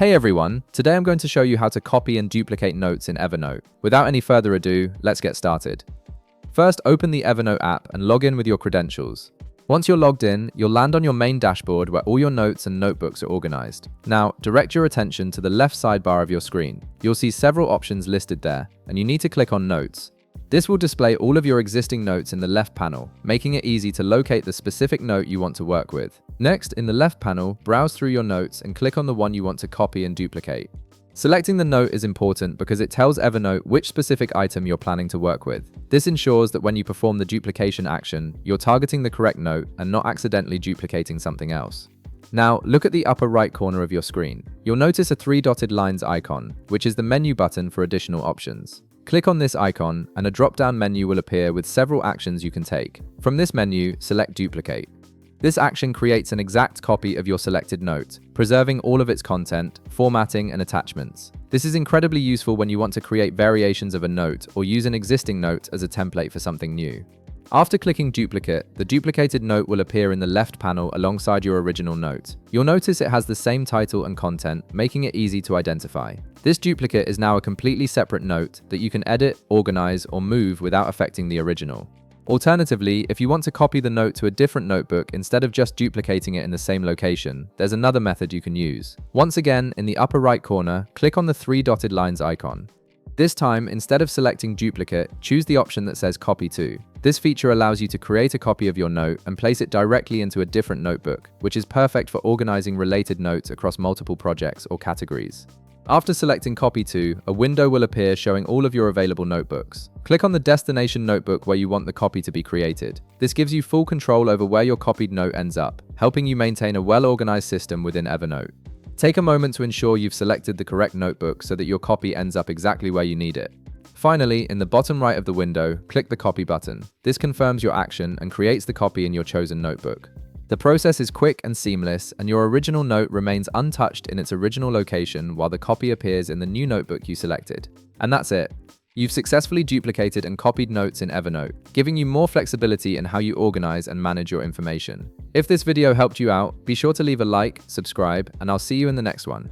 Hey everyone, today I'm going to show you how to copy and duplicate notes in Evernote. Without any further ado, let's get started. First, open the Evernote app and log in with your credentials. Once you're logged in, you'll land on your main dashboard where all your notes and notebooks are organized. Now, direct your attention to the left sidebar of your screen. You'll see several options listed there, and you need to click on Notes. This will display all of your existing notes in the left panel, making it easy to locate the specific note you want to work with. Next, in the left panel, browse through your notes and click on the one you want to copy and duplicate. Selecting the note is important because it tells Evernote which specific item you're planning to work with. This ensures that when you perform the duplication action, you're targeting the correct note and not accidentally duplicating something else. Now, look at the upper right corner of your screen. You'll notice a 3 dotted lines icon, which is the menu button for additional options. Click on this icon and a drop-down menu will appear with several actions you can take. From this menu, select Duplicate. This action creates an exact copy of your selected note, preserving all of its content, formatting, and attachments. This is incredibly useful when you want to create variations of a note or use an existing note as a template for something new. After clicking Duplicate, the duplicated note will appear in the left panel alongside your original note. You'll notice it has the same title and content, making it easy to identify. This duplicate is now a completely separate note that you can edit, organize, or move without affecting the original. Alternatively, if you want to copy the note to a different notebook instead of just duplicating it in the same location, there's another method you can use. Once again, in the upper right corner, click on the 3 dotted lines icon. This time, instead of selecting Duplicate, choose the option that says Copy To. This feature allows you to create a copy of your note and place it directly into a different notebook, which is perfect for organizing related notes across multiple projects or categories. After selecting Copy To, a window will appear showing all of your available notebooks. Click on the destination notebook where you want the copy to be created. This gives you full control over where your copied note ends up, helping you maintain a well-organized system within Evernote. Take a moment to ensure you've selected the correct notebook so that your copy ends up exactly where you need it. Finally, in the bottom right of the window, click the Copy button. This confirms your action and creates the copy in your chosen notebook. The process is quick and seamless, and your original note remains untouched in its original location while the copy appears in the new notebook you selected. And that's it. You've successfully duplicated and copied notes in Evernote, giving you more flexibility in how you organize and manage your information. If this video helped you out, be sure to leave a like, subscribe, and I'll see you in the next one.